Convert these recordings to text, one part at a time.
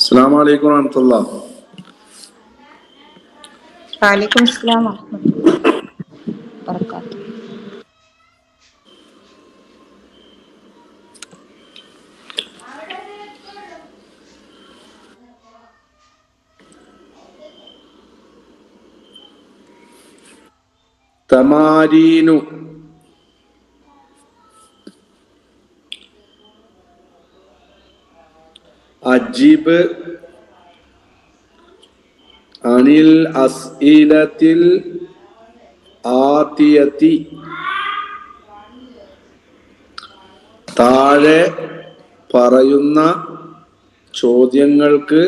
അസ്സലാമു അലൈക്കും വറഹ്മത്തുള്ളാഹി. വഅലൈക്കും അസ്സലാം വറഹ്മത്തുള്ളാഹി വബറകാതുഹു. തമാരീനു അജിബ് അനിൽ അസ്ഇലത്തിൽ ആതിയതി, താഴെ പറയുന്ന ചോദ്യങ്ങൾക്ക്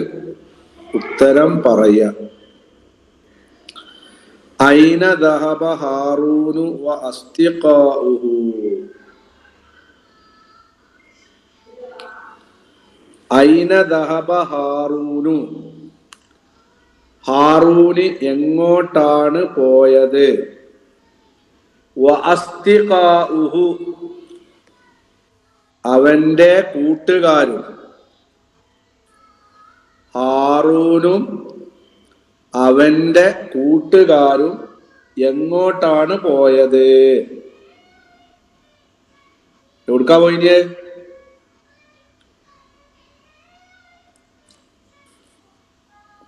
ഉത്തരം പറയുക. ഐന ദഹബ ഹാറൂനു വ അസ്തിഖാഉഹു. ഐന ദഹബ ഹാറൂനു, ഹാറൂന് എങ്ങോട്ടാണ് പോയത്? വ അസ്തിഖാഉഹു, അവന്റെ കൂട്ടുകാരും. ഹാറൂനും അവന്റെ കൂട്ടുകാരും എങ്ങോട്ടാണ് പോയത്? എവിടുക്കാ പോയിന്?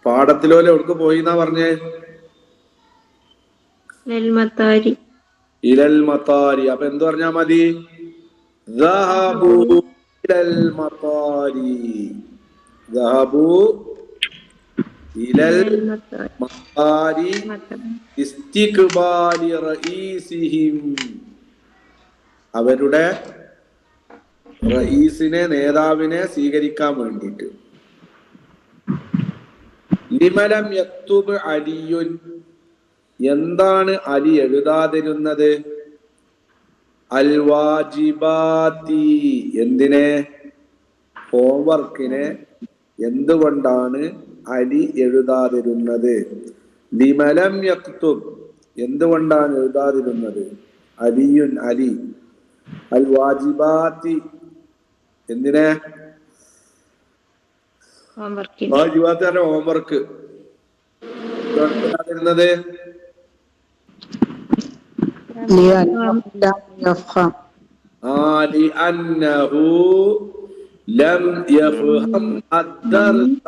പാടത്തിലോലെ എവിടക്ക് പോയിന്നാ പറഞ്ഞേ? ഇലൽ മത്താരി. അപ്പൊ എന്ത് പറഞ്ഞാ മതി? ദഹബൂ ഇലൽ മത്താരി. ദഹബൂ ഇലൽ മത്താരി ഇസ്തിഖ്ബാലി റഈസിഹിം. അവരുടെ റഈസിനെ, നേതാവിനെ സ്വീകരിക്കാൻ വേണ്ടിയിട്ട്. ലിമലം യക്തുബ് അലിയുൻ, എന്താണ് അലി എഴുതാതിരുന്നത്? അൽ വാജിബാത്തി, എന്തിനെ? ഹോംവർക്കിനെ എന്തുകൊണ്ടാണ് അലി എഴുതാതിരുന്നത്? ലിമലം യക്തുബ്, എന്തുകൊണ്ടാണ് എഴുതാതിരുന്നത്? അലിയുൻ, അലി. അൽ വാജിബാത്തി, എന്തിനെ? വാജിബാത്ത് പറഞ്ഞ ഹോംവർക്ക്. എഴുതാതിരുന്നത് ലിഅന്നഹു ലം യഫ്ഹം അദ്ദർസ.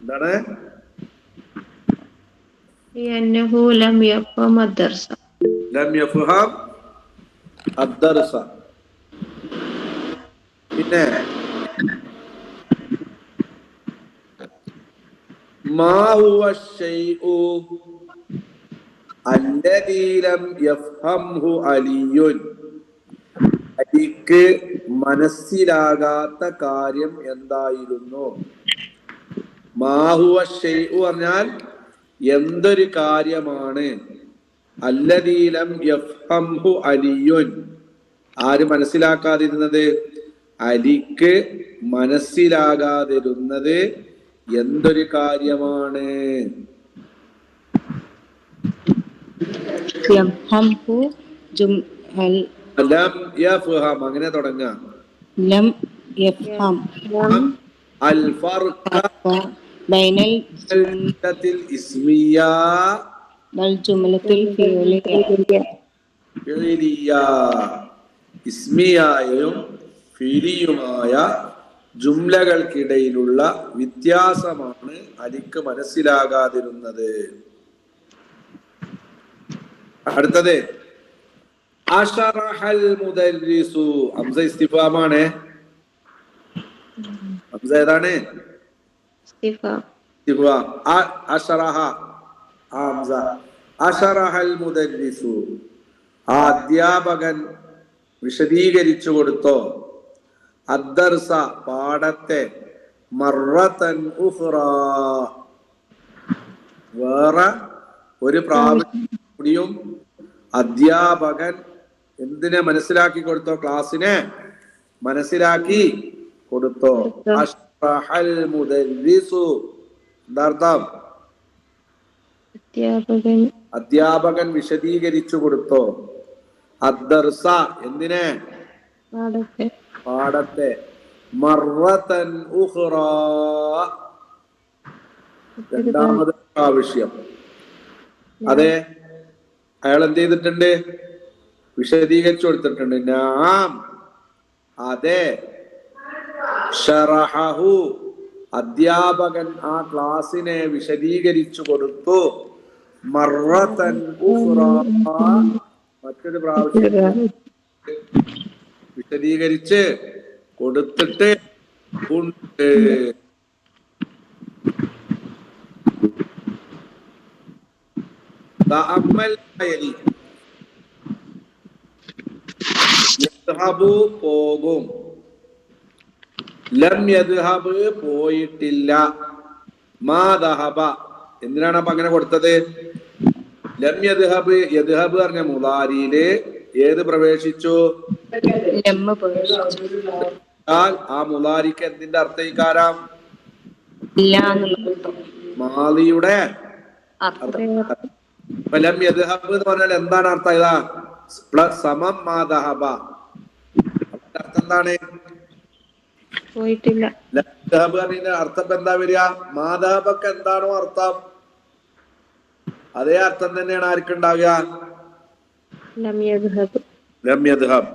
എന്താണ്? ലിഅന്നഹു ലം യഫ്ഹം അദ്ദർസ. ലം യഫ്ഹം അദ്ദർസ. പിന്നെ മാ ഹുവ ശൈഉ അല്ലദീ ലം യഫ്ഹംഹു അലിയുൻ, അലിക്ക് മനസ്സിലാകാത്ത കാര്യം എന്തായിരുന്നു? മാ ഹുവ ശൈഉ പറഞ്ഞാൽ എന്തൊരു കാര്യമാണ്? അല്ലദീ ലം യഫ്ഹംഹു അലിയുൻ, ആര് മനസ്സിലാക്കാതിരുന്നത്? അലിക്ക് മനസ്സിലാകാതിരുന്നത് എന്തൊരു കാര്യമാണ്? ലം യഫ്ഹം, അങ്ങനെ തുടങ്ങാം. ലം യഫ്ഹം അൽ ഫർഖ ബൈനൽ ജുംലത്തിൽ ഇസ്മിയ വൽ ജുംലത്തിൽ ഫിഅലിയ. ഇസ്മിയായും ഫിലിയുമായ ജുംലകൾക്കിടയിലുള്ള വ്യത്യാസമാണ് അലിക്ക് മനസ്സിലാകാതിരുന്നത്. അടുത്തത് അശറഹൽ മുദർരിസു. ഹംസ ഇസ്തിഫാമാണ്. ഹംസ ഏതാണ്? ഇസ്തിഫാം. അശറഹ ഹംസ. അശറഹൽ മുദർരിസു, ആ അധ്യാപകൻ വിശദീകരിച്ചു കൊടുത്തോ. അദ്ദർസ, പാഠത്തെ. മർറതൻ ഉഖ്റാ, വേറെ ഒരു പ്രാവശ്യം അധ്യാപകൻ എന്തിനെ മനസ്സിലാക്കി കൊടുത്തോ? ക്ലാസ്സിനെ മനസ്സിലാക്കി കൊടുത്തോ. അശ്റഹൽ മുദർരിസു, എന്താർത്ഥം? അധ്യാപകൻ വിശദീകരിച്ചു കൊടുത്തോ. അദ്ദർസ, എന്തിനെ? പാഠത്തെ. മർറതൻ ഉഖ്റ, രണ്ടാമത് പ്രാവശ്യം. അതെ, അയാൾ എന്ത് ചെയ്തിട്ടുണ്ട്? വിശദീകരിച്ചു കൊടുത്തിട്ടുണ്ട്. നാം, അതെ. ശറഹു, അധ്യാപകൻ ആ ക്ലാസിനെ വിശദീകരിച്ചു കൊടുത്തു. മർറതൻ ഉഖ്റ, മറ്റൊരു പ്രാവശ്യം വിശദീകരിച്ച് കൊടുത്തിട്ട് ഉണ്ട്. തഅമ്മൽ യലി, യദ്ഹബു പോകും, ലം യദ്ഹബ് പോയിട്ടില്ല, മാ ദഹബ, എന്തിനാണ് അപ്പൊ അങ്ങനെ കൊടുത്തത്? ലം യദ്ഹബ്, യദ്ഹബ് പറഞ്ഞ മുളാരിയില് ഏത് പ്രവേശിച്ചു? ലമ്മ പ്രവേശിച്ചു. ആ മുളാരിക്ക് എന്തിന്റെ അർത്ഥം? ഇല്ല എന്നുള്ള മാലിയുടെ അർത്ഥം. ലം യദ്ഹബ് എന്ന് പറഞ്ഞാൽ എന്താണ് അർത്ഥം? ഇതാ പ്ലസ് സമം മാ ദഹബ, അർത്ഥം എന്താണ്? പോയിട്ടില്ല. ലം യദ്ഹബ് എന്നതിന്റെ അർത്ഥം എന്താ വരിക? മാ ദഹബക്ക് എന്താണോ അർത്ഥം അതേ അർത്ഥം തന്നെയാണ് ആർക്കുണ്ടാവുക? ലം യദ്ഹബ്. ലം യദ്ഹബ്.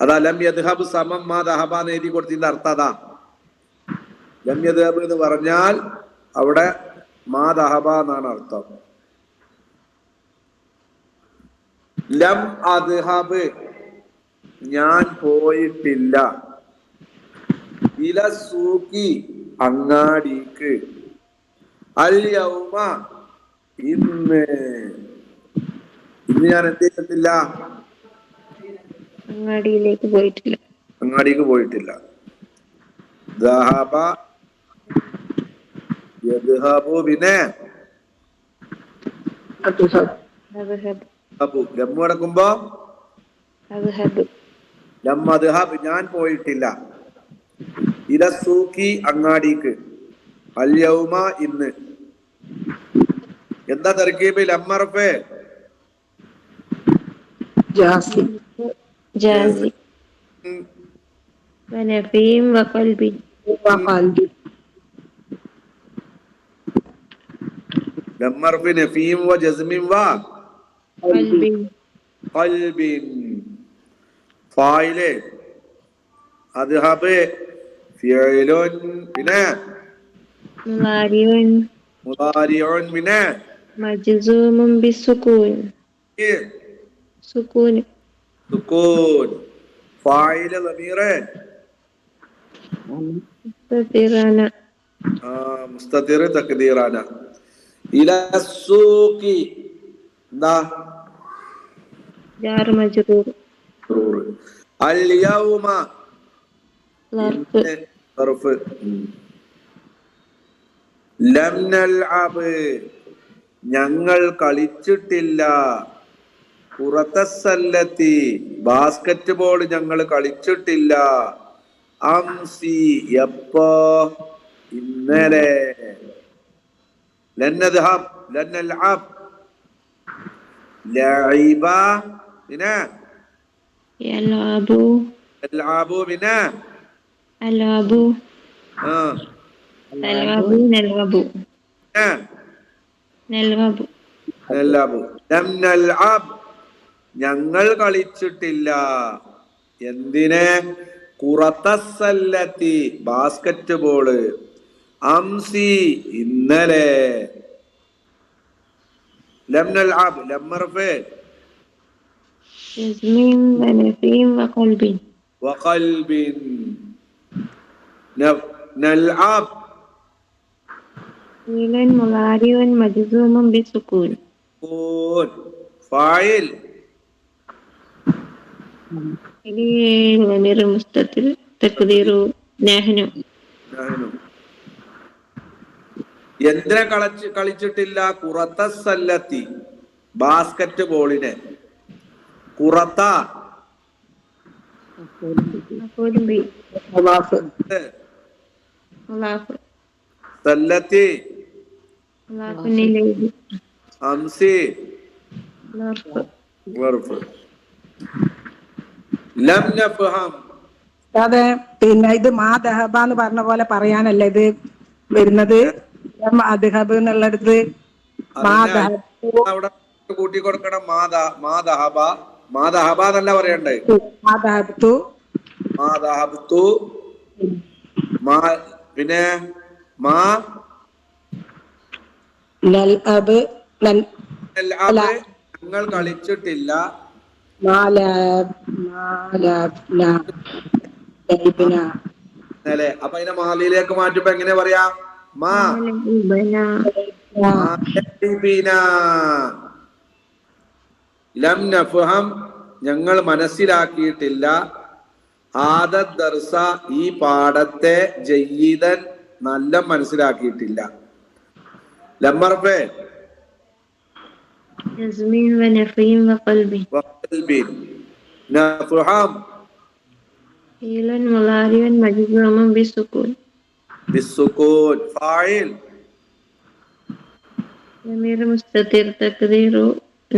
അതാ ലം യദ്ഹബ് സമം മാ ദഹബ എന്ന് എഴുതി കൊടുത്തതിന്റെ അർത്ഥം അതാ. ലം യദ്ഹബ് എന്ന് പറഞ്ഞാൽ അവിടെ മാ ദഹബ എന്നാണ് അർത്ഥം. ലം അദ്ഹബ്, ഞാൻ പോയിട്ടില്ല, ഇല സൂക്കി, അങ്ങാടിക്ക്, അൽ യൗമ, ഇന്ന്, ഇന്ന് ഞാൻ എന്ത് ചെയ്തിട്ടില്ല? അങ്ങാടിയിലേക്ക് പോയിട്ടില്ല. അങ്ങാടിക്ക് പോയിട്ടില്ല. ദഹബ, യദ്ഹബു, പിന്നെ അദ്ഹബ്. അബു, ലം അടക്കുമ്പോ അദ്ഹബ്. ലം അദ്ഹബ്, ഞാൻ പോയിട്ടില്ല, ഇല സൂക്കി, അങ്ങാടിക്ക്, അൽ യൗമ, ഇന്ന്. എന്താ തർക്കീബ്? ലം ഹർഫ് ജാസി. ജാസി. വനഫീം വഖൽബി. ലം ഹർഫ് നഫീം വ ജസ്മിൻ വ ഖൽബി. ഖൽബിൻ. ഫായില് അദ്ഹബ് ഫിഅലുൻ, പിന്നെ മുളാരിഉൻ മുദാരിഉൻ, പിന്നെ മജ്സൂമുൻ ബിസ്സുകൂൻ. സുകൂൻ. സുകൂൻ. ഫായില് ദമീറ് മുസ്തതിറാന. മുസ്തതിർ തഖ്ദീറാന. ഇല സൂഖി, എന്താ? ജാർ മജ്റൂർ. അൽ യൗമ, ളർഫ്. സർഫ്. ലം നൽഅബ്, ഞങ്ങൾ കളിച്ചിട്ടില്ല, പുറത്തസല്ലത്തി, ബാസ്കറ്റ് ബോൾ ഞങ്ങൾ കളിച്ചിട്ടില്ല, അംസി, എപ്പോ? ഇന്നലെ. ലൻ നദ്ഹബ്, ലൻ നൽഅബ്, ലഇബ, പിന്നെ യൽഅബു. യൽഅബു, പിന്നെ അൽഅബു. അൽഅബു നൽഅബു. നൽഅബു. നൽഅബു. ലം നൽഅബ്, ഞങ്ങൾ കളിച്ചിട്ടില്ല, എന്തിനെ? ഖുറത്തസല്ലത്തി, ബാസ്കറ്റ് ബോള്, അംസി, ഇന്നലെ. ലം നൽഅബ്, ലം ഹർഫ് ജസ്മിൻ വനഫീം വഖൽബിൻ. വഖൽബിൻ. നൽഅബ് ഫീലുൻ മുളാരിഉൻ മജ്സൂമുൻ ബിസ്സുകൂൻ. കൂൻ. ഫായിൽ ضمير مستتر تقديره نحن. എന്തിനെ കളിച്ചിട്ടില്ല? ഖുറത്തസല്ലത്തി, ബാസ്കറ്റ് ബോളിനെ. ഖുറത്ത مفعول به. مضاف. സല്ലത്തി, مضاف إليه. അംസി, ظرف. വർഫ്. ലം നഫ്ഹം, അതെ, പിന്നെ ഇത് മാ ദഹബ എന്ന് പറഞ്ഞ പോലെ പറയാനല്ല ഇത് വരുന്നത്. ദഹബ് എന്നുള്ളടത്ത് മാ അതന്നെ ദഹബു അവിടെ കൂട്ടി കൊടുക്കണം. മാദഹബ മാദഹബ എന്നല്ല പറയണ്ടേ. മാ ദഹബത്തു മാദഹബത്തു മാ പിന്നെ മാ നൽ അബ് നൽ അല്ല അബ് ഞങ്ങൾ കളിച്ചിട്ടില്ല. ഇന്നലെ. അപ്പൊ അതിനെ മാലിയിലേക്ക് മാറ്റുമ്പോ എങ്ങനെ പറയാ? മാ ലഇബന മാ ലഇബിനാ. ലം നഫ്ഹം ഞങ്ങൾ മനസ്സിലാക്കിയിട്ടില്ല. ആദ ദർസ ഈ പാഠത്തെ ജയ്യിദൻ നല്ല മനസ്സിലാക്കിയിട്ടില്ല. ലമ്മർഫേ جزم ونفي وقلب വഖൽബിൻ നഫ്ഹം فعل مضارع مجزوم بالسكون ബിസ്സുകൂൻ. ഫാഇൽ ضمير مستتر تقدير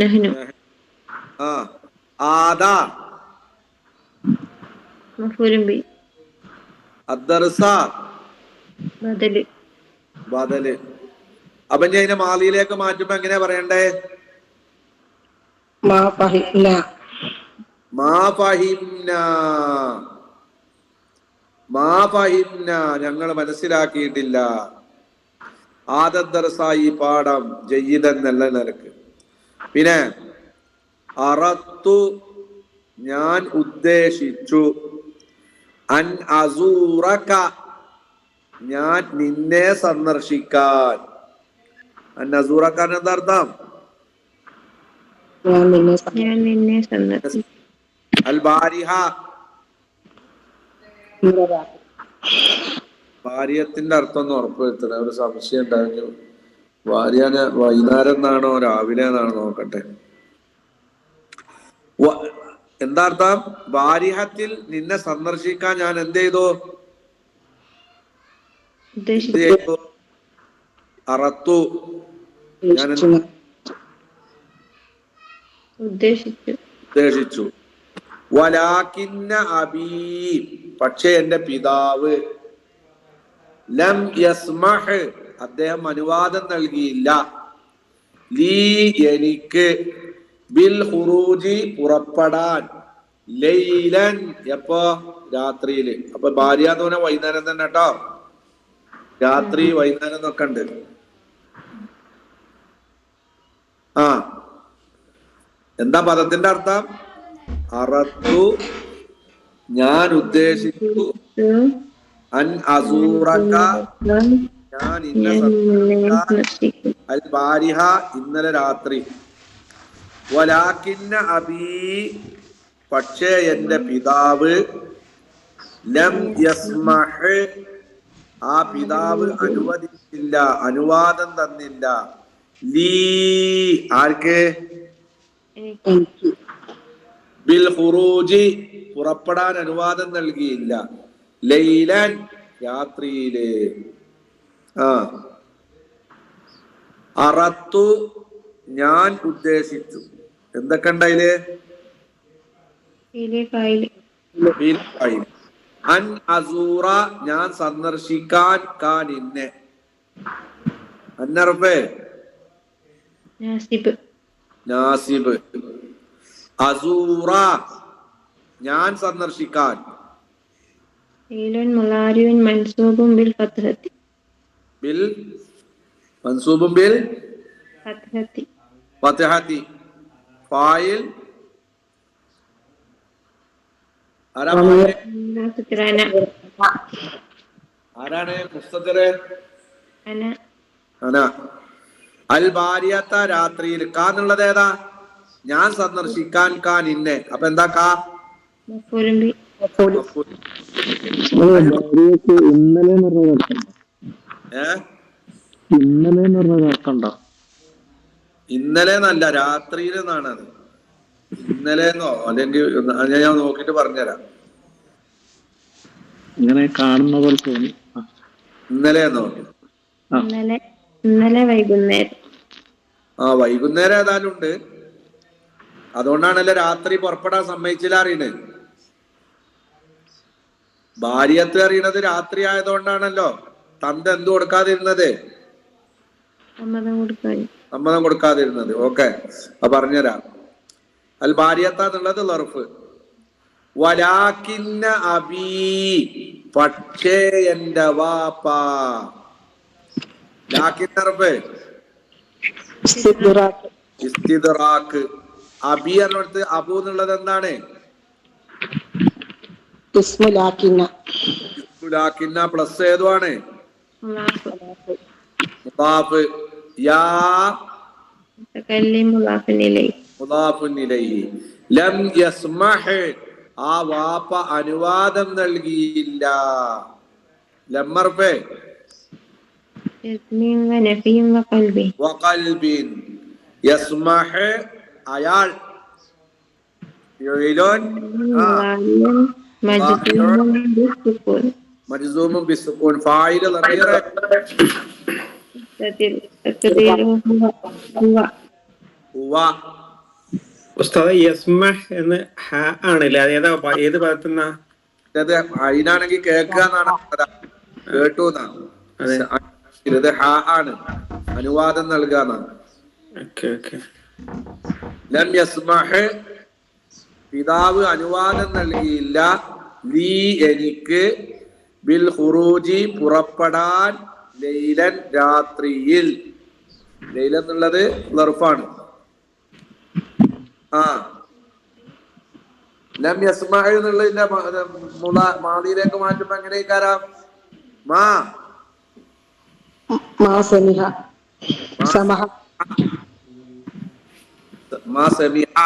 نحن ആദ مفعول به അദ്ദർസ بدل ബദല്. അപ്പൊ ഇനി അതിനെ മാലിയിലേക്ക് മാറ്റുമ്പോ എങ്ങനെയാ പറയണ്ടേ? മാ ഫഹിംന മാ ഫഹിംന. മാ ഫഹിംന ഞങ്ങൾ മനസ്സിലാക്കിയിട്ടില്ല. ആദദ്ദർസായി പാഠം ജയ്യിദൻ നല്ല നിലക്ക്. പിന്നെ അറത്തു ഞാൻ ഉദ്ദേശിച്ചു. അൻ അസൂറക ഞാൻ നിന്നെ സന്ദർശിക്കാൻ. അൻ അസൂറക്കാൻ എന്താ അർത്ഥം? ഞാൻ നിന്നെ സന്ദർശിക്കും. അൽ ബാരിഹ ഭാര്യത്തിന്റെ അർത്ഥം ഒന്ന് ഉറപ്പുവരുത്തണേ. ഒരു സംശയം ഉണ്ടായിരുന്നു. ഭാര്യനെ വൈകുന്നേരം എന്നാണോ രാവിലെ എന്നാണോ നോക്കട്ടെ. എന്താ അർത്ഥം? ബാരിഹത്തിൽ നിന്നെ സന്ദർശിക്കാൻ ഞാൻ എന്ത് ചെയ്തു? എന്ത് ചെയ്തു? അറത്തു ഞാൻ ഉദ്ദേശിച്ചു. വലാകിന്ന അബീ പക്ഷേ എന്റെ പിതാവ് ലം യസ്മഹ് അദ്ദേഹം അനുവാദം നൽകിയില്ല. ലീ എനിക്ക് ബിൽ ഖുറൂജി പുറപ്പെടാൻ. ലൈലൻ എപ്പോ? രാത്രിയില്. അപ്പൊ ഭാര്യ എന്ന് പറഞ്ഞാൽ വൈകുന്നേരം തന്നെ കേട്ടോ. രാത്രി വൈകുന്നേരം എന്നൊക്കെ ഉണ്ട്. ആ എന്താ പദത്തിന്റെ അർത്ഥം? അറത്തു ഞാൻ ഉദ്ദേശിച്ചു. അൻ അസൂറക ഞാൻ അൽ ബാരിഹ ഇന്നലെ രാത്രി. വലാകിന്ന അബീ പക്ഷേ എന്റെ പിതാവ് ലം യസ്മഹ് ആ പിതാവ് അനുവദിച്ചില്ല, അനുവാദം തന്നില്ല. ലീ ആർക്ക്? ബിൽ ഖുറൂജി പുറപ്പെടാൻ അനുവാദം നൽകിയില്ല. ലൈലൻ രാത്രിയില്. അറത്തു ഞാൻ ഉദ്ദേശിച്ചു. എന്തൊക്കെ ഉണ്ടായില്? അൻ അസൂറ ഞാൻ സന്ദർശിക്കാൻ. കാൻ ഇന്നെ അന്നർഫേ നാസിബ്. അസൂറ ഞാൻ സന്ദർശിക്കാൻ. Bill മൻസൂബും bill ഫത്ഹത്തി. ഫായിൽ ആരാണ്? മുസ്തതിറ് അന. അൽ ബാരിയത്ത രാത്രിയിൽ. കാ എന്നുള്ളത് ഏതാ? ഞാൻ സന്ദർശിക്കാൻ. കാൻ ഇന്നെ. അപ്പൊ എന്താ കാ? ഇന്നലെ എന്നല്ല രാത്രിയിൽ എന്നാണ് അത്. ഇന്നലെന്നോ അല്ലെങ്കിൽ ഞാൻ നോക്കിട്ട് പറഞ്ഞുതരാം. ഇങ്ങനെ കാണുന്ന പോലെ തോന്നി. ഇന്നലെന്നോ? ഇന്നലെ വൈകുന്നേരം. വൈകുന്നേരം ഏതായാലും ഉണ്ട്. അതുകൊണ്ടാണല്ലോ രാത്രി പുറപ്പെടാൻ സമ്മതിച്ചില്ല അറിയണേ. ഭാര്യത്ത് അറിയണത് രാത്രി ആയതുകൊണ്ടാണല്ലോ തന്ത എന്ത് കൊടുക്കാതിരുന്നത്? സമ്മതം കൊടുക്കാൻ. സമ്മതം കൊടുക്കാതിരുന്നത്. ഓക്കെ, അപ്പൊ പറഞ്ഞുതരാം. അൽ ഭാര്യത്ത എന്നുള്ളത് ലർഫ്. വലാകിന്ന അബീ, പക്ഷേ എന്റെ വാപ്പ. ലാക്കിൻ ലർഫ് ഇസ്തിദ്റാഖ്. ഇസ്തിദ്റാഖ്. അബി എന്നിടത്ത് അബു എന്നുള്ളത് എന്താണ്? ഇസ്മു ലാക്കിന്ന. ലാക്കിന്ന പ്ലസ് ഏതുമാണ്? മുലാഫ്. മുദാഫ്. യാ മുതകല്ലിം മുലാഫിൻ ഇലൈഹി. മുദാഫുൻ ഇലൈഹി. ലം യസ്മഹ്, ആ വാപ്പ അനുവാദം നൽകിയില്ല. ലമ്മർഫെ ജസ്മിൻ വനഫിൻ വഖൽബി. വഖൽബിൻ. യസ്മഹ് അയാൾ. ഫിഇലുൻ മുലാലിൻ മജ്സൂമുൻ ബിസ്സുകൂൻ. മജ്സൂമുൻ ബിസ്സുകൂൻ. ഫായിൽ ളമീർ തഖ്ദീറു ഹുവ. ഹുവ. ഉസ്താദ് യസ്മഹ് എന്ന് ഹ ആണല്ലേ? അത് ഏതാ ഏത് ഭാഗത്തുനിന്നാ? ഇത് അയിനാണെങ്കിൽ കേൾക്കുക എന്നാണ് കേട്ടു എന്നാണ്. അതെ. ഇത് ഹ ആണ്, അനുവാദം നൽകുക എന്നാണ്. Okay okay. ലം യസ്മഹ്, പിതാവ് അനുവാദം നൽകിയില്ല. ലീ, എനിക്ക്. ബിൽ ഖുറൂജി, പുറപ്പെടാൻ. ലൈലൻ, രാത്രിയിൽ. ലൈല എന്നുള്ളത് ലർഫാണ്. ആ ലം യസ്മഹ് എന്നുള്ളതിന്റെ മാദിയിലേക്ക് മാറ്റുമ്പോ എങ്ങനെയാ? മാ സമിഹ. സമഹ. മാ സമിഹ.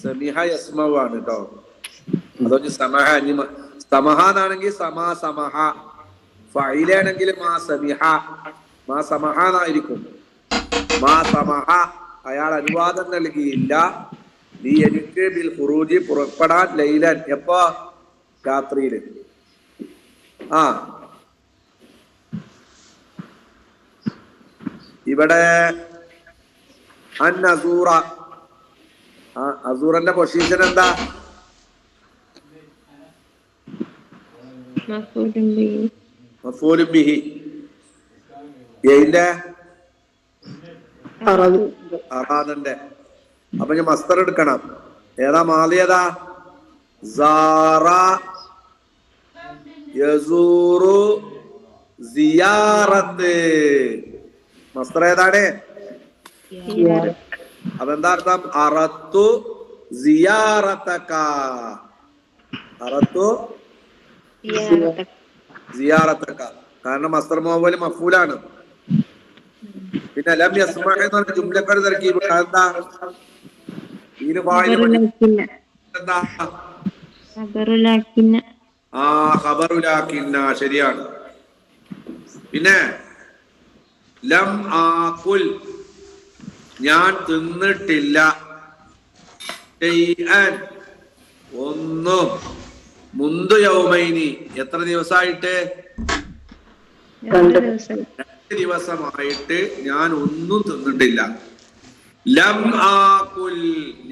സമിഹ യസ്മഹു ആണ് കേട്ടോ. അതൊന്ന് സമഹ. സമഹ എന്നാണെങ്കിൽ സമാ സമഹ. ഫൈലാണെങ്കിൽ മാ സമിഹ. മാ സമഹ എന്നായിരിക്കും. മാ സമഹ, അയാൾ അനുവാദം നൽകിയില്ല. നീ എനിക്ക് ബിൽ ഖുറൂജി, പുറപ്പെടാൻ. ലൈലൻ, എപ്പോ? രാത്രിയില്. ആ ഇവിടെ അൻ അസൂറ. അസൂറന്റെ പൊസിഷൻ എന്താ? മഫൂലുൻ ബിഹി. മഫൂലുൻ ബിഹി. ഏതിന്റെ? അറാദന്റെ. അപ്പൊ ഞാൻ മസ്തർ എടുക്കണം. ഏതാ മാളി? ഏതാ? സാറ യസൂറു സിയാറത്ത്. മസ്തർ ഏതാണ്? അതെന്താ അർത്ഥം? അറത്തു സിയാറത്തക. അറത്തു സിയാറത്തക. കാരണം മസ്തർ മുഅവ്വൽ മഫ്ഊലാണ്. പിന്നെ ലം യസ്മഹ് എന്ന് പറഞ്ഞ ജുംലക്കർ തർക്കീബ്. എന്താ? ഈന് ഫായില് എന്താ? ഖബറുലാക്കിന്ന. ആ ഖബറുലാക്കിന്ന, ശരിയാണ്. പിന്നെ ലം ആകുൽ, ഞാൻ തിന്നിട്ടില്ല. ഷൈഅൻ, ഒന്നും. മുന്തു യൗമൈനി, എത്ര ദിവസമായിട്ട്? 2 ദിവസം. 2 ദിവസമായിട്ട് ഞാൻ ഒന്നും തിന്നിട്ടില്ല. ലം ആകുൽ,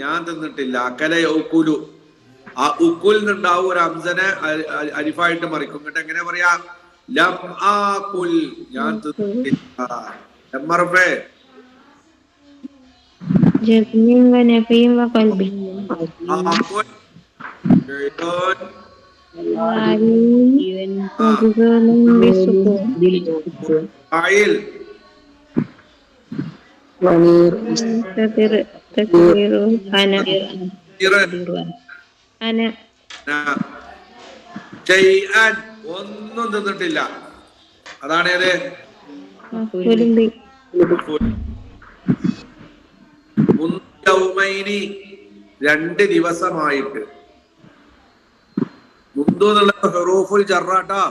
ഞാൻ തിന്നിട്ടില്ല. അക്കല യൗകുലു, ആ ഉക്കുൽ നിന്നുണ്ടാവും ഒരു ഹംസനെ അലിഫായിട്ട് മറിക്കും. എന്നിട്ട് എങ്ങനെ പറയാ? ലം ആകുൽ, ഞാൻ തിന്നിട്ടില്ല. ലമ്മർഫെ ജസ്മിൻ വനഫിൻ വഖൽബി. ആകുൽ ഷൈഉൻ മുലാലിൻ മജ്സൂമുൻ ബിസ്സുകൂൻ. ഫായിൽ തഖ്ദീറു അന. അന. ഷൈഅൻ, ഒന്നും തിന്നിട്ടില്ല. അതാണ് ഏത്? മഫൂലുൻ ബിഹി. യൗമൈനി, 2 ദിവസമായിട്ട്. മുന്തു എന്നുള്ള ഹുറൂഫുൽ ജറാട്ടാ.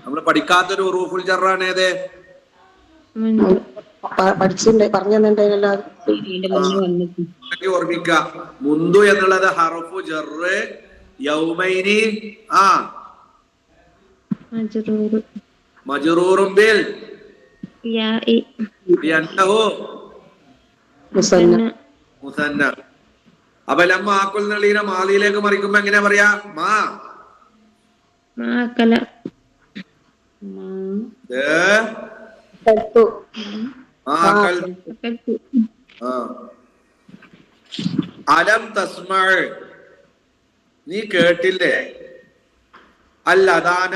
നമ്മൾ പഠിക്കാത്തൊരു ഹുറൂഫുൽ ജറാണ് ഏത്? പഠിച്ചിട്ടുണ്ട്, പറഞ്ഞു തന്നിട്ടുണ്ടല്ലോ. ഓർമ്മിക്ക. മുന്തു എന്നുള്ളത് ഹറഫു ജറ്. യൗമൈനി മജ്റൂറും ബിൽ യാഇ. ലിഅന്നഹു മുസന്ന. മുസന്ന. അപ്പൊ ലമ്മ ആക്കുൽ എന്നുള്ളതിനെ മാലിയിലേക്ക് മറിക്കുമ്പോ എങ്ങനെ പറയാ? മാ മാക്കല കൽത്തു ആക്കൽ. അക്കൽത്തു ആ. അലം തസ്മഅ, നീ കേട്ടില്ലേ? അൽ അദാന,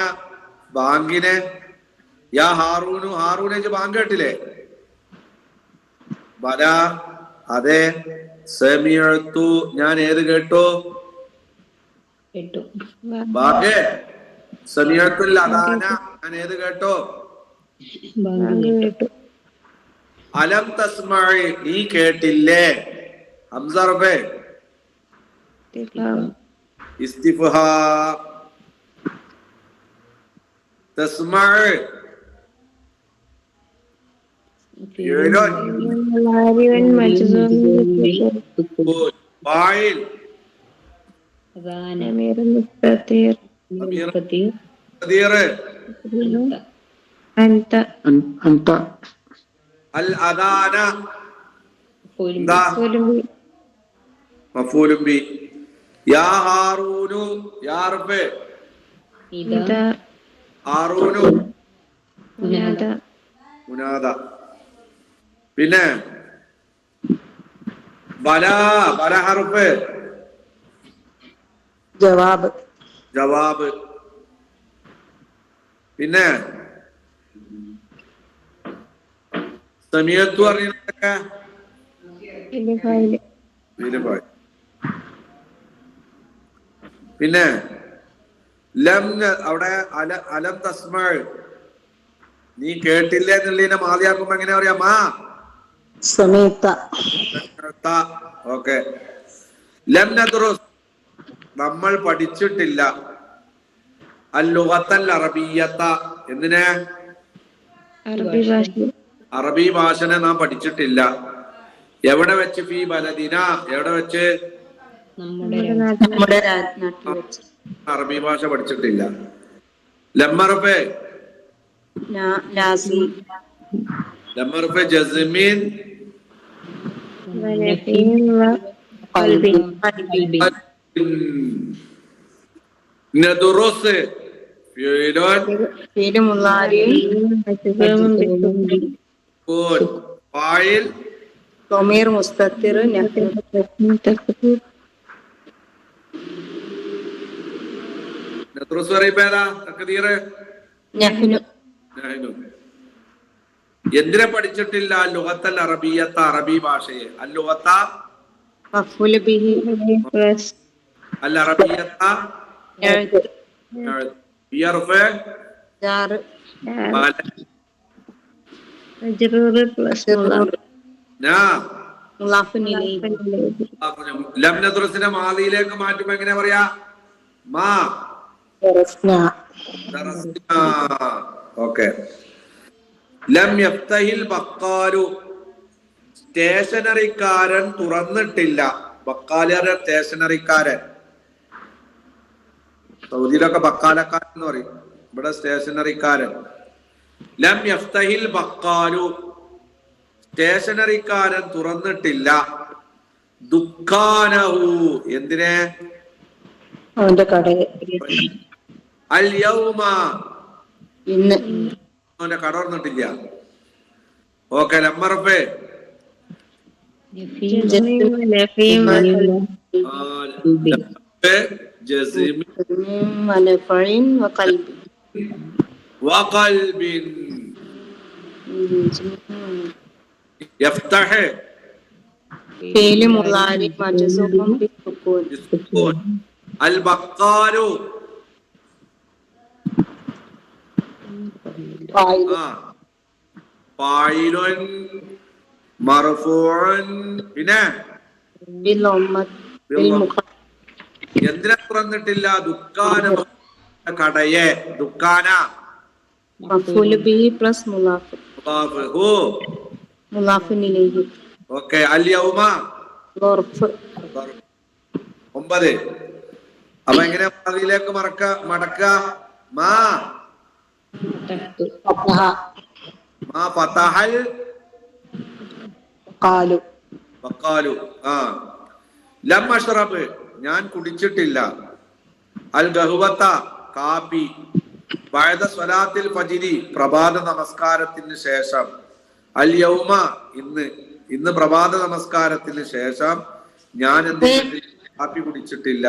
ബാങ്കിനെ. യാ ഹാറൂനു, ഹാറൂനെ ബാങ്ക് കേട്ടില്ലേ? ബല, അതെ. സമിഅതു, ഞാൻ ഏത് കേട്ടു? ബാങ്ക്. സമിഅത്തുൽ അദാന, ഞാൻ ഏത് കേട്ടു? ബാങ്ക് കേട്ടു. അലം തസ്മഅ, നീ കേട്ടില്ലേ? ഹംസ റഫേ ഇസ്തിഫ്ഹാം. തസ്മഅ ഫിഅലുൻ മുലാരിവൻ മജ്സൂം ഫാഇൽ അമീർ മുസ്തതിർ ഖദീർ അൻത അന്ത അൽ അദാന എന്താ? കൊലുമ്പി മഫൂലും ബി. യാ ഹാറൂനു, യാ റബ്ബേ ഇദ ഹാറൂനു മുനാദ മുനാദ. പിന്നെ ബല, ബല ഹർഫ് ജവാബ് ജവാബ്. പിന്നെ സമീഅത്തു അറിയുന്നതൊക്കെ ഇത് ഫൈൽ പിന്നെ ലം, അവിടെ അലം തസ്മഅ, നീ കേട്ടില്ലേ എന്നുള്ളതിനെ മാലിയാക്കുമ്പോ എങ്ങനെ പറയാ? മാ സമീത്ത ഓക്കെ. ലം നദ്റുസ്, നമ്മൾ പഠിച്ചിട്ടില്ല. അൽ ലുഗത്തൽ അറബിയ്യത്ത, എന്തിനെ? അറബി ഭാഷ. അറബി ഭാഷനെ നാം പഠിച്ചിട്ടില്ല. എവിടെ വെച്ച്? ഫീ ബലദിന, എവിടെ വെച്ച്? നമ്മുടെ നാട്ടിൽ നമ്മുടെ നാട്ടിൽ വെച്ച്. അറബി ഭാഷ പഠിച്ചിട്ടില്ല. ലമ്മറുഫെ ലാസിം ലമ്മറുഫെ ജസ്മിൻ വനഫീൻ വഖൽബി നദുറുസ് ഫിഅലുൻ ഫീൽ മുലാരി മജ്സൂം ബിസുക്കൂൻ കൂൻ ഫാഇൽ ضمير مستتر نحن തഖ്ദീർ നദുറുസ് പറയുമ്പേതാ? തഖ്ദീർ نحن നഹ്നു. എന്തിനെ പഠിച്ചിട്ടില്ല? ലുഗത്തൽ അറബിയ്യത്ത, അറബി ഭാഷയെ. അൽ ലുഗത്ത مفعول به പ്ലസ് അൽ അറബിയ്യത്ത إعد യർഫഅ جار ബല മജ്റൂർ പ്ലസ് മുലാഫ് مضاف إليه ലം നദ്റുസിനെ മാദിയിലേക്ക് മാറ്റുമ്പോ എങ്ങനെ പറയാ? മാ درسنا ദറസ്നാ. ഓക്കെ. ലം യഫ്തഹിൽ ബക്കാലു, സ്റ്റേഷനറിക്കാരൻ തുറന്നിട്ടില്ല. ബക്കാലുകാരൻ സ്റ്റേഷനറിക്കാരൻ. സൗദിയിലൊക്കെ ബക്കാലക്കാരൻ എന്ന് പറയും, ഇവിടെ സ്റ്റേഷനറിക്കാരൻ. ലം യഫ്തഹിൽ ബക്കാലു, സ്റ്റേഷനറിക്കാരൻ തുറന്നിട്ടില്ല. ദുഃഖാനഹു, എന്തിനെ? അവന്റെ കടയെ അൽ യൗമ, ഇന്ന് അവന്റെ കട തുറന്നിട്ടില്ല. ഓക്കെ. ലമ്മറപ്പേ വനഫീൻ ജസ്മി ونفع وقلب വഖൽബിൻ യഫ്തഹ് فعل مضارع مجزوم بالسكون ബിസ്കൂൻ. അൽ ബക്കാലു فاعل ഫായിലുൻ മർഫൂഉൻ. പിന്നെ بالضمة بالمخفف എന്തിനെ തുറന്നിട്ടില്ല? ദുഃഖാന, കടയെ. ദുഃഖാന مفعول به പ്ലസ് مضاف മുദാഫഹു. مضاف إليه ഓക്കെ. അൽ യൗമ ظرف 9. അപ്പൊ എങ്ങനെ അതിലേക്ക് മടക്ക? മാ فتح മാ ഫതഹൽ قالوا വഖാലു. ലം അഷ്റബ് ഞാൻ കുടിച്ചിട്ടില്ല. അൽ ഗഹ്വത കാപ്പി. ബഅദ സ്വലാത്തിൽ ഫജ്രി പ്രഭാത നമസ്കാരത്തിന് ശേഷം. അൽ യൗമ ഇന്ന് പ്രഭാത നമസ്കാരത്തിന് ശേഷം ഞാൻ എന്ത് ചെയ്തിട്ടില്ല? കാപ്പി കുടിച്ചിട്ടില്ല.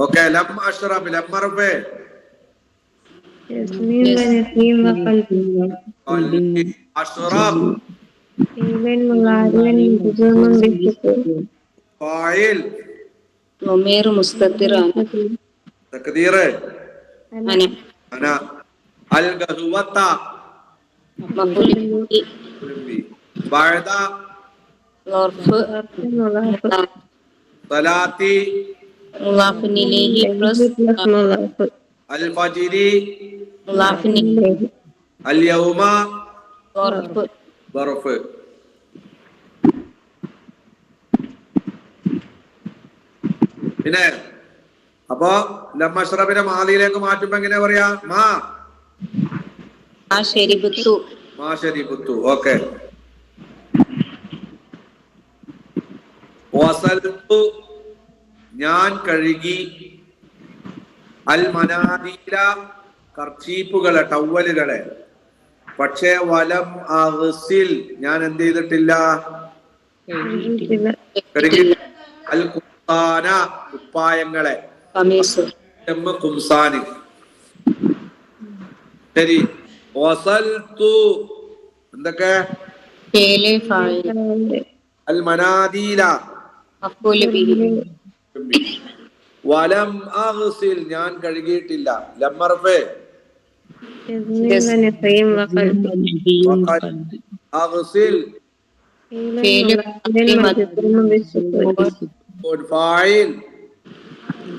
ഓക്കെ. ലം അഷ്റബ് ലം അർബ് ياسمين ونسيم وقلب അഷ്റബ് فعل مضارع مجزوم بالسكون ഫാഇൽ ضمير مستتر أنا തക്ദീർ أنا അന. അൽ ഗഹ്വത مفعول به ബഅദ ظرف مضاف സ്വലാത്തി مضاف إليه plus plus مضاف അൽ ഫജ്രി مضاف إليه അൽ യൗമ ظرف ظرഫ്. പിന്നെ അപ്പൊ ലം അഷ്റബിനെ മാദിയിലേക്ക് മാറ്റുമ്പോ എങ്ങനെ പറയാ? മാ شربت മാ ശരിബുത്തു. ഓക്കെ. വസൽതു ഞാൻ കഴുകി. അൽ മനാദീല കർച്ചീപ്പുകളെ ടവലുകളെ. പക്ഷേ വലം അഗ്സിൽ ഞാൻ എന്ത് ചെയ്തിട്ടില്ല? കഴുകി. അൽ ഖുംസാന കുപ്പായങ്ങളെ. قميص കുംസാന്. ശരി. വസൽതു എന്തൊക്കെ? فعل فاعل അൽ മനാദീല مفعول به വലം അഗ്സിൽ ഞാൻ കഴുകിയിട്ടില്ല. ലം അർഫ് ياسمين ونسيم وقلب അഗ്സിൽ فعل مضارع مجزوم بالسكون ഫാഇൽ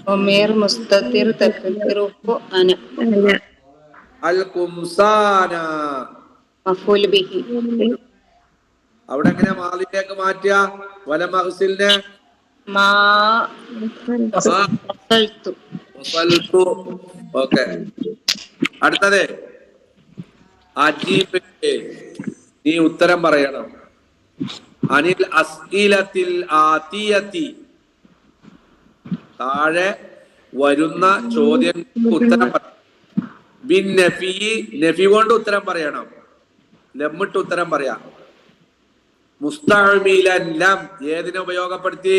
ضمير مستتر تقديره أنا أنا അൽ കുംസാന. مفعول به അവിടെ എങ്ങനെ മാലിലേക്ക് മാറ്റിയ? വലം അഗ്സിലിനെ ما غسلت ഓക്കെ. അടുത്തത് അജീബ് നീ ഉത്തരം പറയണം. അനിൽ അസ്ഇലത്തിൽ ആതിയതി താഴെ വരുന്ന ചോദ്യങ്ങൾക്ക് ഉത്തരം പറ. ബിൻ നഫി നഫി കൊണ്ട് ഉത്തരം പറയണം. ലമ്മിട്ട് ഉത്തരം പറയാം. മുസ്തഅമിലൻ ലം ഏതിനെ ഉപയോഗപ്പെടുത്തി?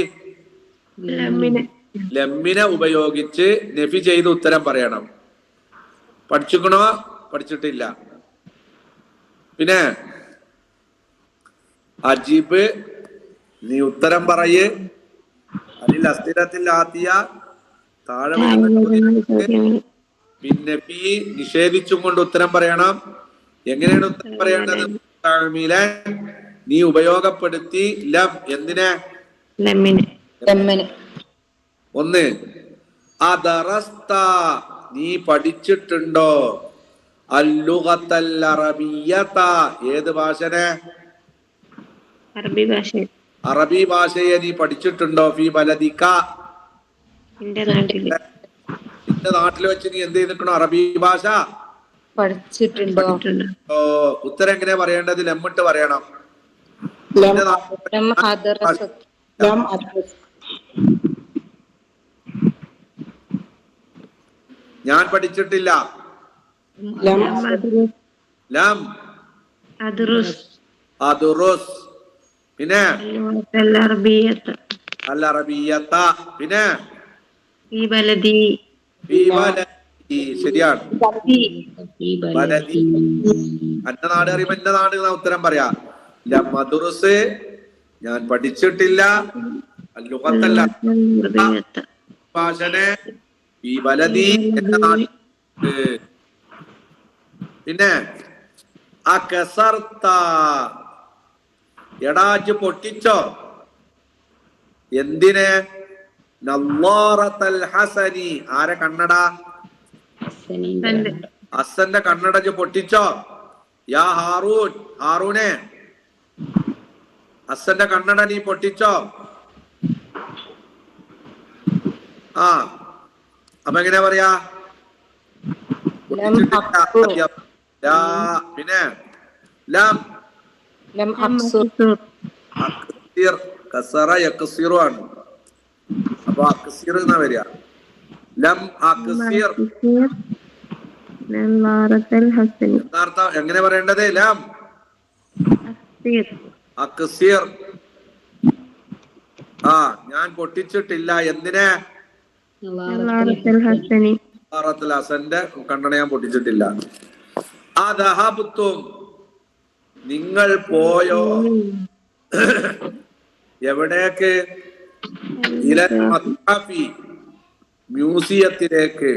ലമ്മിനെ ഉപയോഗിച്ച് നഫി ചെയ്ത് ഉത്തരം പറയണം. പഠിച്ചിക്കണോ? പഠിച്ചിട്ടില്ല. പിന്നെ അജീബ് നീ ഉത്തരം പറയ്. അതിൽ അസ്ഥിരത്തിൽ ആത്തിയ താഴെ പിന്നെ നിഷേധിച്ചും കൊണ്ട് ഉത്തരം പറയണം. എങ്ങനെയാണ് ഉത്തരം പറയേണ്ടത്? നീ ഉപയോഗപ്പെടുത്തി ലം എന്തിനെ? ഒന്ന് അദറസ്ത നീ പഠിച്ചിട്ടുണ്ടോ? അല്ലുഗത്തൽ അറബിയ്യത ഏത് ഭാഷനെ? അറബി ഭാഷയെ നീ പഠിച്ചിട്ടുണ്ടോ? ഫീ ബലദിക നിന്റെ നാട്ടിൽ വെച്ച് നീ എന്ത് ചെയ്തിട്ടുണ്ടോ? അറബി ഭാഷ പഠിച്ചിട്ടുണ്ടോ? ഉത്തരം എങ്ങനെയാ പറയേണ്ടത്? ലമ്മിട്ട് പറയണം. ഞാൻ പഠിച്ചിട്ടില്ല. ലം അദുറുസ്. പിന്നെ അൽ അറബിയ്യത. പിന്നെ ഈ ബലദി ശരിയാണ്. ബലദി എന്റെ നാട് അറിയുമ്പോ എന്റെ നാട് ഉത്തരം പറയാ. ലം അദുറുസ് ഞാൻ പഠിച്ചിട്ടില്ല. അല്ലുഗത്തല്ല ഭാഷനെ ഈ ബലദി എന്റെ നാട്. പിന്നെ അകസർത്ത എടാജ് പൊട്ടിച്ചോ? എന്തിനെ? നല്ലാറത്തൽ ഹസനി ആരെ കണ്ണട? ഹസന്റെ കണ്ണട പൊട്ടിച്ചോ? യാ ഹാറൂൻ ഹാറൂനെ ഹസന്റെ കണ്ണട നീ പൊട്ടിച്ചോ? ആ അപ്പൊ എങ്ങനെ പറയാ? പിന്നെ ലം ലം അക്സുർ അക്സിർ കസറ യക്സിറു ആണ്. അപ്പൊ അക്സിർ എന്നാ വരിക. ലം അക്സിർ എന്താർത്ഥം? എങ്ങനെ പറയേണ്ടത്? ലം അക്സിർ. ഞാൻ പൊട്ടിച്ചിട്ടില്ല. എന്തിനെ? ഹസന്റെ കണ്ണട ഞാൻ പൊട്ടിച്ചിട്ടില്ല. അദഹബത്തും നിങ്ങൾ പോയോ? എവിടേക്ക്? ഇലൽ മത്ഹഫി മ്യൂസിയത്തിലേക്ക്.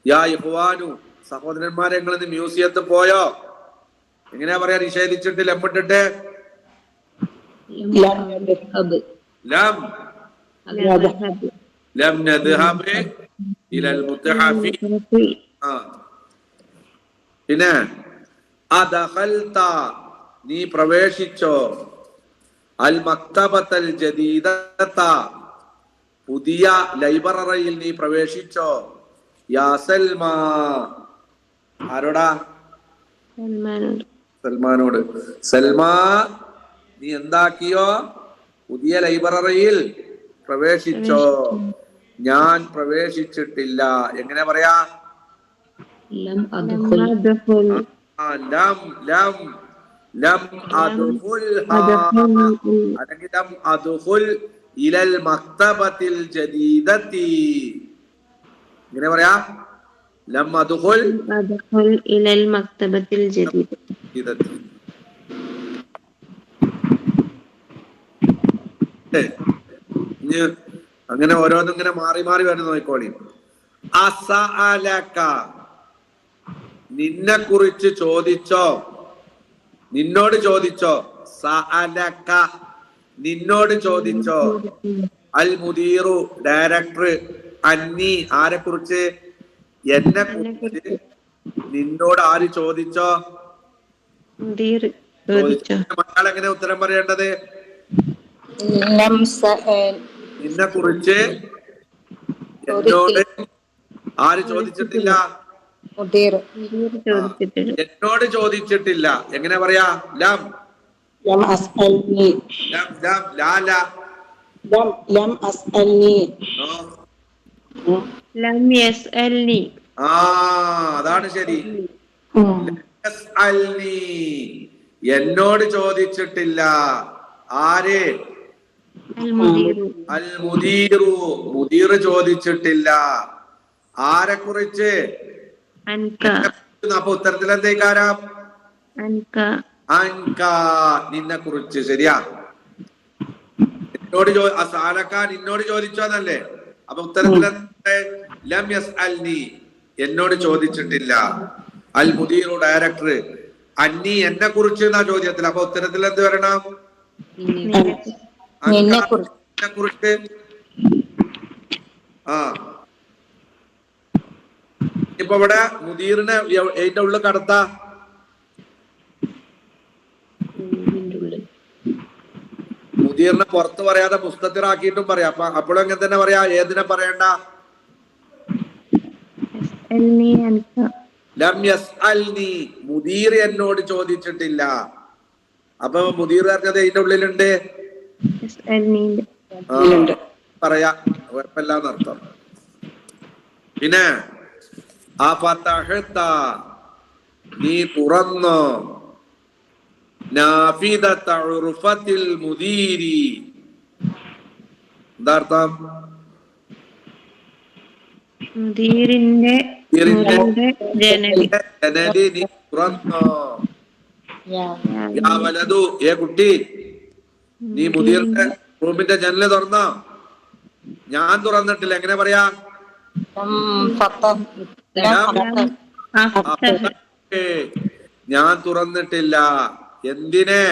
യാ ഇഖ്വാനു സഹോദരന്മാരെ, നിങ്ങൾ ഇന്ന് മ്യൂസിയത്തിൽ പോയോ? എങ്ങനെയാ പറയാ? നിഷേധിച്ചിട്ട് ലംബിട്ടിട്ട് ലം ലം നദ്ഹബ് ഇലൽ മുത്ഹഫി. പിന്നെ അദഖൽത നീ പ്രവേശിച്ചോ? അൽ മക്തബത്തൽ ജദീദത പുതിയ ലൈബ്രറിയിൽ നീ പ്രവേശിച്ചോ? യാ സൽമാ. ആരോടാ? സൽമാനോട്. സൽമാ നീ എന്താക്കിയോ? പുതിയ ലൈബ്രറിയിൽ പ്രവേശിച്ചോ? ഞാൻ പ്രവേശിച്ചിട്ടില്ല. എങ്ങനെ പറയാ? ലം ലം ലം അദ്ഖുൽഹാ അല്ലെങ്കിൽ ലം അദ്ഖുൽ ഇലൽ മക്തബത്തിൽ ജദീദതി. എങ്ങനെ പറയാ? ലം അദ്ഖുൽ ഇലൽ മക്തബത്തിൽ ജദീദതി. അങ്ങനെ ഓരോന്നും ഇങ്ങനെ മാറി മാറി വരുന്ന നോക്കോളി. അസഅലക നിന്നെ കുറിച്ച് ചോദിച്ചോ? നിന്നോട് ചോദിച്ചോ? സഅലക നിന്നോട് ചോദിച്ചോ? അൽ മുദീറു ഡയറക്ടർ. അന്നി ആരെ കുറിച്ച്? എന്നെ കുറിച്ച് നിന്നോട് ആര് ചോദിച്ചോ? മലയാളം എങ്ങനെ ഉത്തരം പറയേണ്ടത്? നിന്നെ കുറിച്ച് എന്നോട് ആര് ചോദിച്ചിട്ടില്ല? എന്നോട് ചോദിച്ചിട്ടില്ല. എങ്ങനെ പറയാ? ലം ലം അസ്അൽനി. ലം ലം ലാല ലം ലം അസ്അൽനി. ലം യസ്അൽനി. അതാണ് ശരി. യസ്അൽനി എന്നോട് ചോദിച്ചിട്ടില്ല. ആര്? അൽ മുദീറു മുദീർ ചോദിച്ചിട്ടില്ല. ആരെ കുറിച്ച്? അപ്പൊ ഉത്തരത്തിൽ എന്തേക്കാരം? അൻക നിന്നെ കുറിച്ച്. ശരിയാ. എന്നോട് നിന്നോട് ചോദിച്ചോന്നല്ലേ? അപ്പൊ ഉത്തരത്തിൽ ലം യസ്അൽനി എന്നോട് ചോദിച്ചിട്ടില്ല. അൽ മുദീറു ഡയറക്ടർ. അന്നി എന്നെ കുറിച്ച് എന്നാ ചോദ്യത്തിൽ. അപ്പൊ ഉത്തരത്തിൽ എന്ത് വരണം? നിന്നെ കുറിച്ച്. ഇപ്പൊ ഇവിടെ മുദീറിനെ അതിന്റെ ഉള്ളിൽ കടത്ത. മുദീറിനെ പുറത്ത് പറയാതെ പുസ്തകത്തിലാക്കിയിട്ടും പറയാം. അപ്പോഴും അങ്ങനെ തന്നെ പറയാ. ഏതിനെ പറയണ്ട? ലം യസ്അൽനി മുദീർ എന്നോട് ചോദിച്ചിട്ടില്ല. അപ്പൊ മുദീർ പറഞ്ഞത് ഇതിന്റെ ഉള്ളിലുണ്ട്. പറയാ കുഴപ്പമില്ലാന്നർത്ഥം. പിന്നെ അഫതഹത നീ തുറന്നോ? നാഫിദത ഉർഫത്തിൽ മുദീരി. എന്താർത്ഥം? മുദീറിന്റെ ജനലി നീ തുറന്നോ? യാ വലദു ഏ കുട്ടി നീ മുദീറിന്റെ റൂമിന്റെ ജനല് തുറന്നോ? ഞാൻ തുറന്നിട്ടില്ല. എങ്ങനെ പറയാ? ഞാൻ തുറന്നിട്ടില്ല. എന്തിനെ?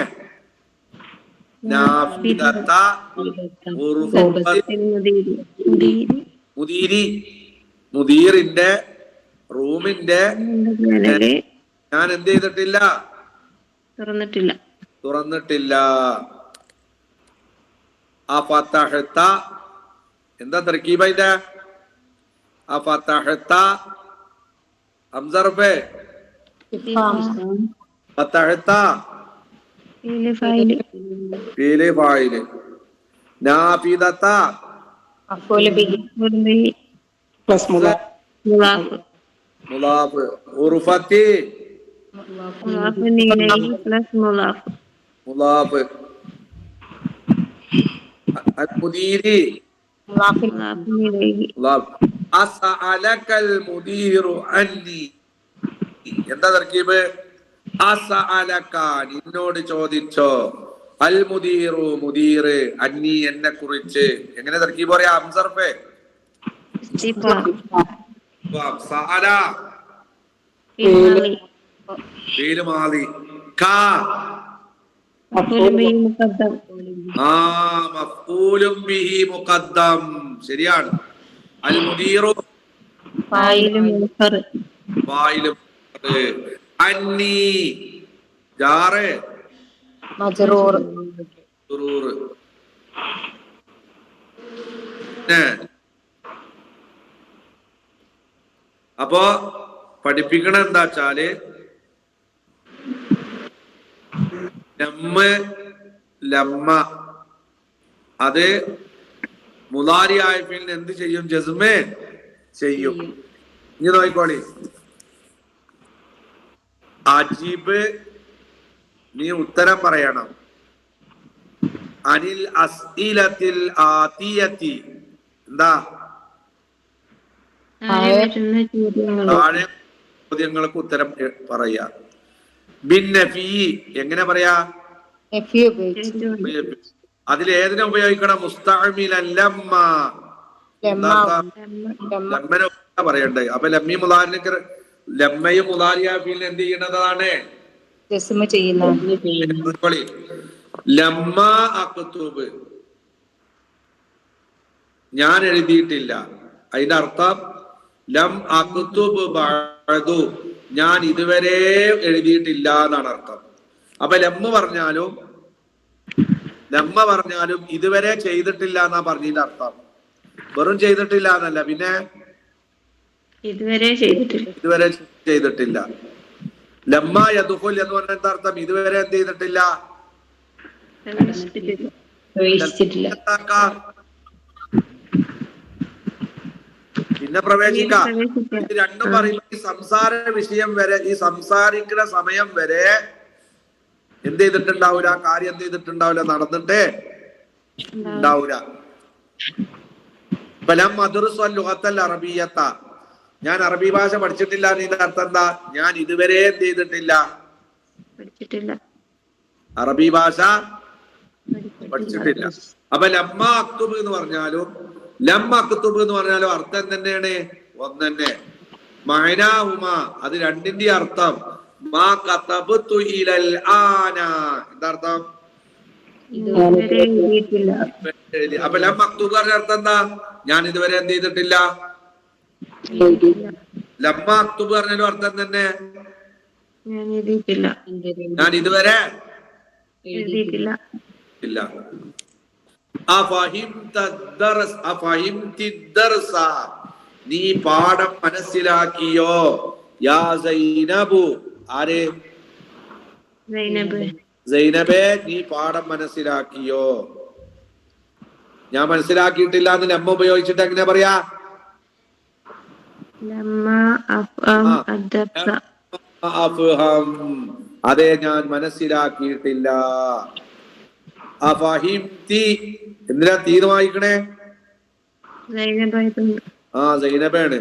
മുദീറിന്റെ റൂമിന്റെ ഞാൻ എന്ത് ചെയ്തിട്ടില്ല? തുറന്നിട്ടില്ല. അഫതഹത എന്താ തർക്കീബിന്റെ? അഫതഹത ഹംസ റഫേ ഫതഹത ഫീല് ഫായില് ഫീല് ഫായില്. നാഫിദത മഫൂല് ബിഹി മഫ്ഊൽ ബിഹി പ്ലസ് മുളാഫ് മുലാഫ്. ഉർഫത്തി മുളാഫുൻ ഇലൈഹി പ്ലസ് മുളാഫ് മുലാഫ്. അൽ മുദീരി മുളാഫുൻ ഇലൈഹി മുലാഫ്. അസ്അലകൽ മുദീറു അന്നി. എന്താ തർക്കീബ്? അസ്അലക നിന്നോട് ചോദിച്ചോ, അൽ മുദീറു മുദീർ അന്നി എന്നെ കുറിച്ച്. എങ്ങനെ തർക്കീബ് പറയാ? അംസർഫേ ഇസ്തിഫാം സഅല ഫീൽ ഫീല് മാദി. കാ മഫ്ഊൽ ബിഹി മുഖദ്ദം മഫ്ഊലും ബിഹി മുഖദ്ദം. ശരിയാണ്. അൽ മുദീറു ഫായില് മുൻകർ ഫായിലും. അന്നി ജാറ് മജ്റൂർ സുറൂർ. അപ്പോ പഠിപ്പിക്കണ എന്താ വെച്ചാല് ലമ്മ അത് മുലാരി ആയഫിൽ എന്ത് ചെയ്യും? ജസ്മേ ചെയ്യും. ഇനി നോക്കിക്കോളി. അജീബ് നീ ഉത്തരം പറയണം. അനിൽ അസ്ഇലത്തിൽ ആതിയത്തി. എന്താ വരുന്ന ചോദ്യങ്ങൾ താഴെ ചോദ്യങ്ങൾക്ക് ഉത്തരം പറയാ. ബിന്നഫി എങ്ങനെ പറയാ? നഫി ഉപയോഗിച്ച് അതിലേതിനെ ഉപയോഗിക്കണം? മുസ്തഅമിലൻ ലമ്മ. ലമ്മനെ പറയണ്ടേ? അപ്പൊ ലമ്മി മുലാരിക്ക് ലമ്മയും മുലാരിയാഫിൽ എന്ത് ചെയ്യണതാണ്? ജസ്മ ചെയ്യുന്ന ലമ്മ അക്തുബ് ഞാൻ എഴുതിയിട്ടില്ല. അതിന്റെ അർത്ഥം ലം അക്തുബ് ബഅദു ഞാൻ ഇതുവരെ എഴുതിയിട്ടില്ല എന്നാണ് അർത്ഥം. അപ്പൊ ലമ്മ പറഞ്ഞാലും ഇതുവരെ ചെയ്തിട്ടില്ല എന്നാ പറഞ്ഞതിന്റെ അർത്ഥം. വെറും ചെയ്തിട്ടില്ല എന്നല്ല, പിന്നെ ഇതുവരെ ചെയ്തിട്ടില്ല. ലമ്മ യദ്ഖുൽ എന്ന് പറഞ്ഞ എന്താ അർത്ഥം? ഇതുവരെ എന്ത് ചെയ്തിട്ടില്ല? പ്രവേശിച്ചിട്ടില്ല. പിന്നെ പ്രവേശിക്കാം. ഇത് രണ്ടും പറയുമ്പോൾ ഈ സംസാര വിഷയം വരെ, ഈ സംസാരിക്കുന്ന സമയം വരെ എന്ത് ചെയ്തിട്ടുണ്ടാവൂല? കാര്യം എന്ത് ചെയ്തിട്ടുണ്ടാവില്ല? നടന്നിട്ടേ ഉണ്ടാവൂല. അറബിയത്ത ഞാൻ അറബി ഭാഷ പഠിച്ചിട്ടില്ല. ഇതിന്റെ അർത്ഥം എന്താ? ഞാൻ ഇതുവരെ എന്ത് ചെയ്തിട്ടില്ല? അറബി ഭാഷ പഠിച്ചിട്ടില്ല. അപ്പൊ ലമ്മ അക്തുബ് എന്ന് പറഞ്ഞാലും അർത്ഥം തന്നെയാണ്, ഒന്ന് തന്നെ. മഅനാഹുമ അത് രണ്ടിന്റെ അർത്ഥം മാ കതബതു ഇലൽ ആന. എന്താ അർത്ഥം? അപ്പൊ ലം മക്തൂബ് പറഞ്ഞ അർത്ഥം എന്താ? ഞാൻ ഇതുവരെ എന്ത് ചെയ്തിട്ടില്ല? ലമ്മ അക്തുബ് പറഞ്ഞാലും അർത്ഥം തന്നെ, ഞാൻ ഇതുവരെ എഴുതിയിട്ടില്ല. നീ പാഠം മനസ്സിലാക്കിയോ? യാ സൈനബു ആരെ? സൈനബേ നീ പാഠം മനസ്സിലാക്കിയോ? ഞാൻ മനസ്സിലാക്കിയിട്ടില്ല എന്ന് ലമ്മ ഉപയോഗിച്ചിട്ട് എങ്ങനെ പറയാ? അതെ ഞാൻ മനസ്സിലാക്കിയിട്ടില്ല. എന്തിനാ തീര് വായിക്കണേ? സൈനബാണ്.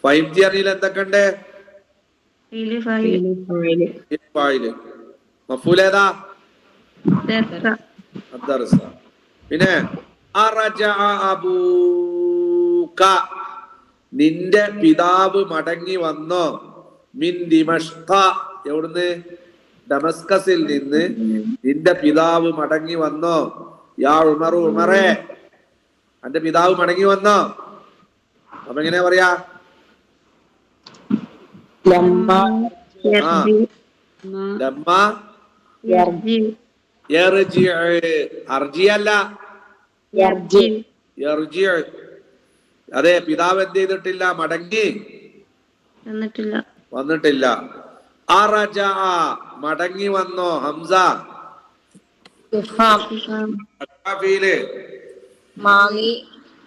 ഫഹിംതി അറിയില്ല എന്തൊക്കെ ഉണ്ട്? മഫൂലേതാ? പിന്നെ നിന്റെ പിതാവ് മടങ്ങി വന്നോ? മിൻ ദിമഷ്ക എവിടുന്ന്? ഡമസ്കസിൽ നിന്ന് നിന്റെ പിതാവ് മടങ്ങി വന്നോ? യാ ഉമറു ഉമറേ എന്റെ പിതാവ് മടങ്ങി വന്നോ? അപ്പൊ എങ്ങനെയാ പറയാ? ലമ്മ അർജിയല്ല, അതെ പിതാവ് എന്ത് ചെയ്തിട്ടില്ല? മടങ്ങി വന്നിട്ടില്ല. മടങ്ങി വന്നോ? ഹംസ ഇഫാം കാഫിയില് മാലി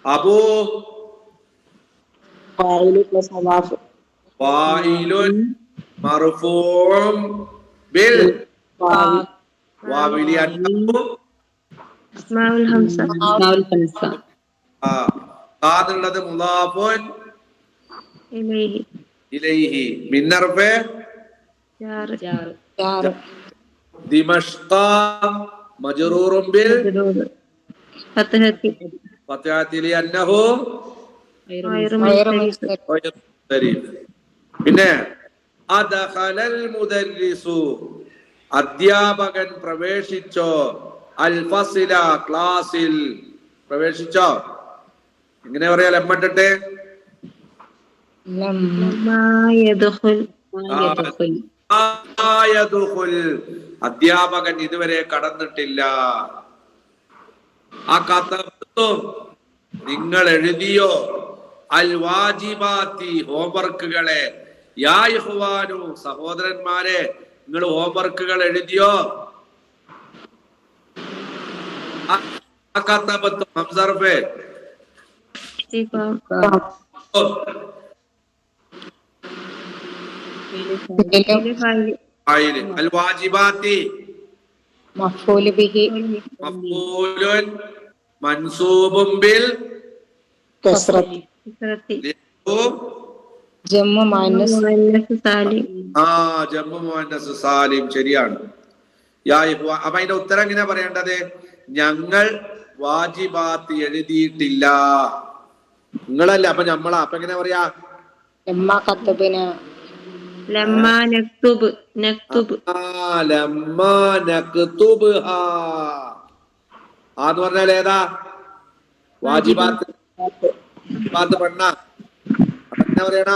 അബൂ ഫായില് പ്ലസ് മുലാഫ് ഫായിലുൻ മർഫൂഉം ബിൽ വാവിലി അന്നഹു അസ്മാഉൽ ഹംസ കാന്നുള്ളത് മുലാഫുൻ ഇലൈഹി ഇലൈഹി മിന്നർഫെ ജാർ ദിമഷ്ക മജ്റൂറും ബിൽ മജ്റൂർ ഫത്ഹത്തി ഫത്ഹത്തി ലിഅന്നഹു ഗൈറു ഗൈറു മുൻസരിഫ് മുൻസരിഫ്. പിന്നെ അദ്ഖലൽ മുദർരിസു അധ്യാപകൻ പ്രവേശിച്ചോ അൽ ഫസില ക്ലാസിൽ പ്രവേശിച്ചോ. എങ്ങനെ പറയാ ലമ്മട്ടിട്ട് ലമ്മാ യദ്ഖുൽ അധ്യാപകൻ ഇതുവരെ കടന്നിട്ടില്ല. ആ കതബ്തും നിങ്ങൾ എഴുതിയോ അൽ വാജിബാത്തി ഹോംവർക്കുകളെ യാ ഇഖ്വാനു സഹോദരന്മാരെ നിങ്ങൾ ഹോംവർക്കുകൾ എഴുതിയോ. ആ കതബ്തും ഹംസർഫെ അൽ വാജിബാത്തി മഫ്ഊലു ബിഹി മഫ്ഊലുൻ മൻസൂബുൻ ബിൽ കസ്റത്ത് ജമ്മു മുഅന്നസ് സാലിം ജമ്മു മുഅന്നസ് സാലിം ശരിയാണ്. യാ ഇഖ്വാ. അപ്പൊ അതിന്റെ ഉത്തരം എങ്ങനെ പറയേണ്ടത്? ഞങ്ങൾ വാജിബാത്ത് എഴുതിയിട്ടില്ല. നിങ്ങളല്ല, അപ്പൊ നമ്മളാ. അപ്പൊ എങ്ങനെ പറയാ? ലമ്മാ കത്തബന ലമ്മാ നക്തുബ് നക്തുബ് ലമ്മാ നക്തുബ്ഹാ. ആന്ന് പറഞ്ഞാൽ ഏതാ? വാജിബാത്ത് പണ്ണ. എങ്ങനെ പറയണ?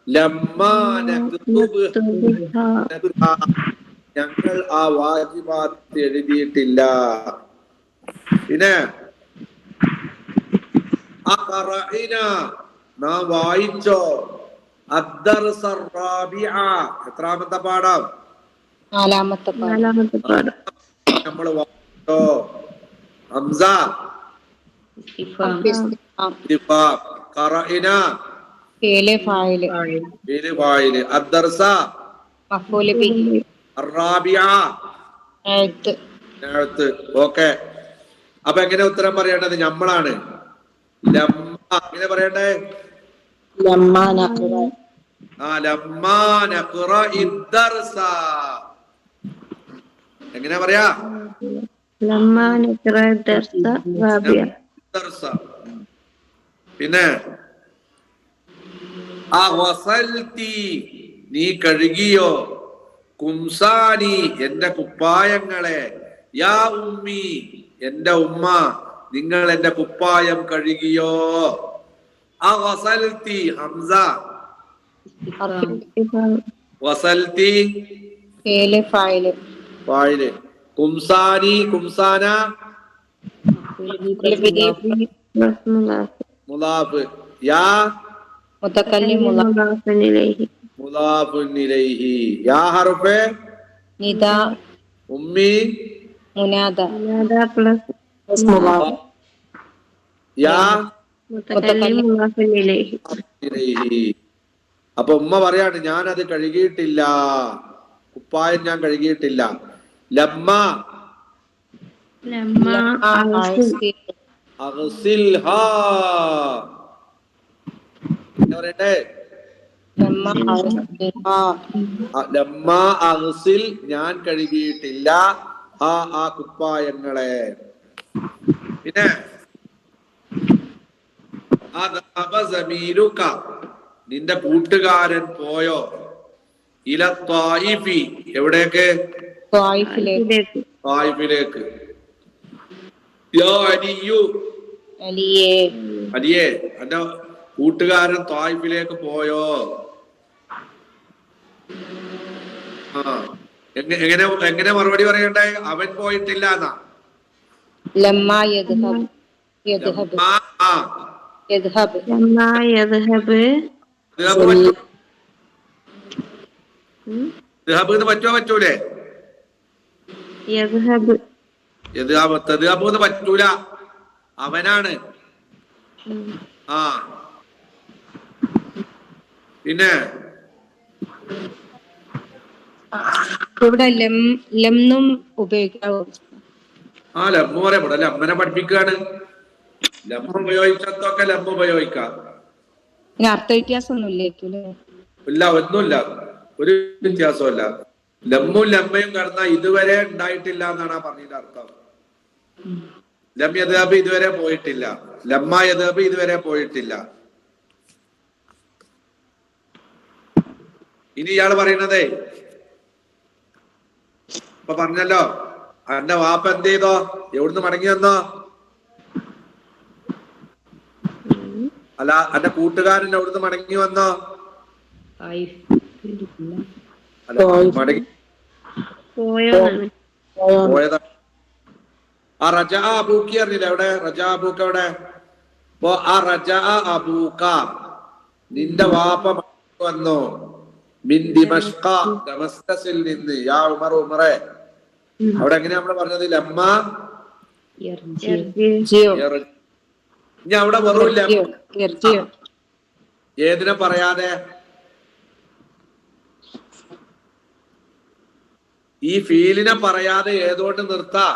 ലമ്മാ നക്തുബ്ഹാ. ഞങ്ങൾ ആ വാജിബാത്ത് എഴുതിയിട്ടില്ല. പിന്നെ നാം വായിച്ചോ അദ്ദർസ റാബിഅ. എത്രാമത്തെ പാഠം? നാലാമത്തെ പാഠം. നമ്മൾ വായിച്ചോ ഹംസ ഖറഇന ഫീല് ഫായില് ഫീല് ഫായില് അദ്ദർസ മഫ്ഊലു ബിഹി അർറാബിഅ ആയത്ത് നേരത്ത്. ഓക്കെ. അപ്പൊ എങ്ങനെ ഉത്തരം പറയേണ്ടത്? നമ്മളാണ്. ലമ്മ എങ്ങനെ പറയണ്ടേ? ലമ്മാ നഖറ ലമ്മാ നഖറ ഇദ്ദർസ. എങ്ങനെ പറയാ? ലമ്മാ നഖറ ദർസ റാബിയ. ദർസ. പിന്നെ വസൽതി നീ കഴുകിയോ കുംസാനി എന്റെ കുപ്പായങ്ങളെ യാ ഉമ്മി എന്റെ ഉമ്മ നിങ്ങൾ എന്റെ കുപ്പായം കഴുകിയോ. വസൽതി ഹംസ വസൽതി ഫീല് ഫായില് ഫായില് കുംസാനി കുംസാന മുലാഫ് യാ മുതക്കല്ലിം മുളാഫൻ ഇലൈഹി മുലാഫുൻ ഇലൈഹി യാ ഹർഫെ നിദാ ഉമ്മി മുനാദ മുനാദ പ്ലസ് യാ മുതക്കല്ലിം മുളാഫൻ ഇലൈഹി. ഇലൈഹി. അപ്പൊ ഉമ്മ പറയാണ് ഞാനത് കഴുകിയിട്ടില്ല, കുപ്പായം ഞാൻ കഴുകിയിട്ടില്ല. ലമ്മ ലമ്മാ അഗ്സിൽഹാ. എന്താ പറയണ്ടേ? ലമ്മ അഗ്സിൽ ഞാൻ കഴുകിയിട്ടില്ല ആ കുപ്പായങ്ങളെ. പിന്നെ നിന്റെ കൂട്ടുകാരൻ പോയോ ഇല ത്വായിഫി. എവിടേക്ക്? ത്വായിഫിലേക്ക് ത്വായിഫിലേക്ക്. യാ അലിയു അലിയേ അലിയേ എന്റെ കൂട്ടുകാരൻ ത്വായിഫിലേക്ക് പോയോ. എങ്ങനെ എങ്ങനെ മറുപടി പറയണ്ടേ? അവൻ പോയിട്ടില്ല എന്നാ. ലമ്മാ യദ്ഹബ് യദ്ഹബ് യദ്ഹബ് ലമ്മാ യദ്ഹബ് പറ്റുമോ? പറ്റൂലേ? യദ്ഹബ് തെദ്ഹാബ് പറ്റൂല, അവനാണ്. ആ പിന്നെ ഇവിടെ ലംന്നും ഉപയോഗിക്കാവോ? ആ ലമ്മ പറയാം, ഇവിടെ ലമ്മനെ പഠിപ്പിക്കുകയാണ്. ലമ്മ ഉപയോഗിച്ചതൊക്കെ ലമ്മ ഉപയോഗിക്കാം. പിന്നെ അർത്ഥ വ്യത്യാസമൊന്നും ഇല്ലേക്കൂല്ലേ? ഇല്ല, ഒന്നുമില്ല, ഒരു വ്യത്യാസമല്ല. ലമ്മും ലമ്മയും കടന്ന ഇതുവരെ ഉണ്ടായിട്ടില്ല എന്നാണ് ആ പറഞ്ഞതിന്റെ അർത്ഥം. ലം യദ്ഹബ് ഇതുവരെ പോയിട്ടില്ല, ലമ്മ യദ്ഹബ് ഇതുവരെ പോയിട്ടില്ല. ഇനി ഇയാള് പറയുന്നതേ, ഇപ്പൊ പറഞ്ഞല്ലോ എന്റെ വാപ്പ എന്ത് ചെയ്തോ, എവിടുന്ന് മടങ്ങി വന്നോ? അല്ല, എന്റെ കൂട്ടുകാരൻ എവിടുന്ന് മടങ്ങി വന്നോ? അല്ല, മടങ്ങി പോയതാ. ആ റജാ അബൂക്കി അറിഞ്ഞില്ല, എവിടെ റജാ അബൂക്ക് എവിടെ? അപ്പൊ ആ റജാ അബൂക്ക, നിന്റെ വാപ്പ വന്നോ? മിൻ ദിമഷ്ക, ദമസ്കസിൽ നിന്ന്. യാ ഉമർ, ഉമറെ. അവിടെ എങ്ങനെയാ നമ്മള് പറഞ്ഞത്? ലമ്മ ഇനി അവിടെ വെറും ഏതിനെ പറയാതെ ഈ ഫീലിനെ പറയാതെ ഏതുകൊണ്ട് നിർത്താ?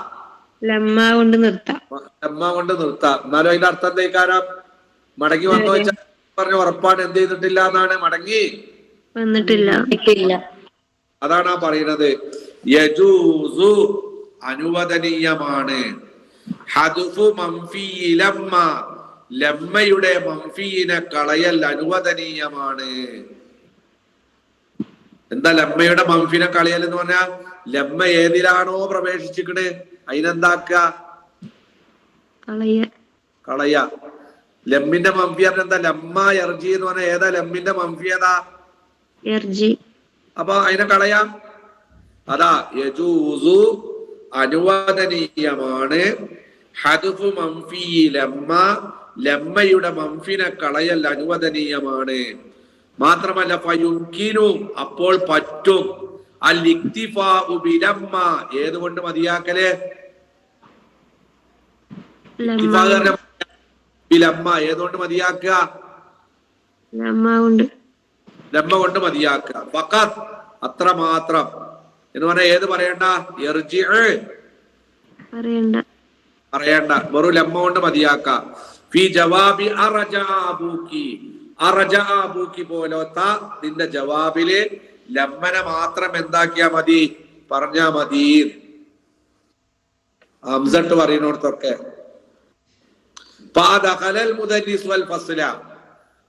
ലമ്മ കൊണ്ട് നിർത്താം. ലമ്മ കൊണ്ട് നിർത്താം. എന്നാലും അതിന്റെ അർത്ഥം എന്തേക്കാരം? മടങ്ങി വന്നു വെച്ചാൽ പറഞ്ഞ ഉറപ്പാണ് എന്ത് ചെയ്തിട്ടില്ല എന്നാണ്, മടങ്ങി വന്നിട്ടില്ല. അതാണ് ആ പറയുന്നത്. യജൂസു, അനുവദനീയമാണ്. ഹദ്ഫു മൻഫി ലമ്മ, ലമ്മയുടെ മൻഫീനെ കളയൽ അനുവദനീയമാണ്. എന്താ ലമ്മയുടെ മൻഫിനെ കളയൽ എന്ന് പറഞ്ഞാൽ, ലമ്മ ഏതിലാണോ പ്രവേശിച്ചിക്കണ് അതിനെന്താക്ക? കളയ. ലമ്മിന്റെ മൻഫി പറഞ്ഞ എന്താ? ലമ്മ എർജി എന്ന് പറഞ്ഞാൽ ഏതാ ലമ്മിന്റെ മൻഫി? ഏതാ? അപ്പൊ അതിനെ കളയാം. അതാ യജൂസു, അനുവദനീയമാണ്. ഹദ്ഫു മൻഫി ലമ്മ, ലമ്മയുടെ മൻഫിനെ കളയൽ അനുവദനീയമാണ്. മാത്രമല്ല ഫയുംകിനു, അപ്പോൾ പറ്റും. അൽ ഇക്തിഫാഉ ബിലമ്മ, ഏതുകൊണ്ട് മതിയാക്കല്? ലമ്മ ഏതുകൊണ്ട് മതിയാക്കുക? ലമ്മ കൊണ്ട് മതിയാക്കുക. ഫഖത്ത്, അത്ര മാത്രം എന്ന് പറഞ്ഞാൽ ഏത് പറയണ്ട? ഇർജി പറയണ്ട, വെറും ലമ്മ കൊണ്ട് മതിയാക്ക. ഫി ജവാബി അറജഅ അബൂക്കി, അറജഅ അബൂക്കി പോലത്തെ നിന്റെ ജവാബില് ലമ്മനെ മാത്രം എന്താക്കിയാ മതി? പറഞ്ഞാ മതി. ഹംസട്ട് പറയുന്നിടത്തൊക്കെ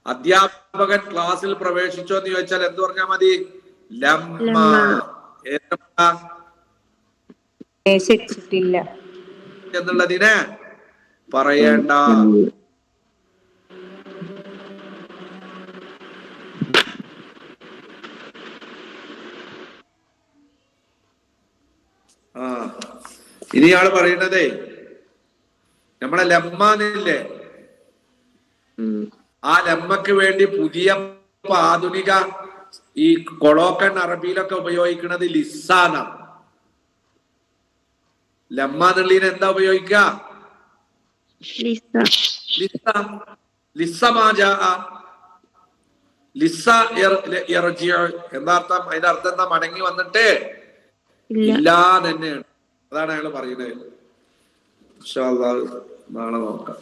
അധ്യാപകൻ ക്ലാസ്സിൽ പ്രവേശിച്ചോ എന്ന് ചോദിച്ചാൽ എന്ത് പറഞ്ഞാ മതി? ലമ്മ. എന്നുള്ളതിനെ പറയേണ്ട. ആ ഇനി ആള് പറയുന്നതേ, നമ്മളെ ലമ്മന്നില്ലേ, ആ ലമ്മക്ക് വേണ്ടി പുതിയ ആധുനിക ഈ കൊളോക്കൻ അറബിയിലൊക്കെ ഉപയോഗിക്കുന്നത് ലിസാനാണ്. ലമ്മ എന്നുള്ളതിന് എന്താ ഉപയോഗിക്ക? എന്താ അർത്ഥം? അതിന്റെ അർത്ഥം എന്താ? മടങ്ങി വന്നിട്ട് ഇല്ല തന്നെയാണ്. അതാണ് അയാൾ പറയുന്നത്. ഇൻഷാ അല്ലാഹ് നാളെ നോക്കാം.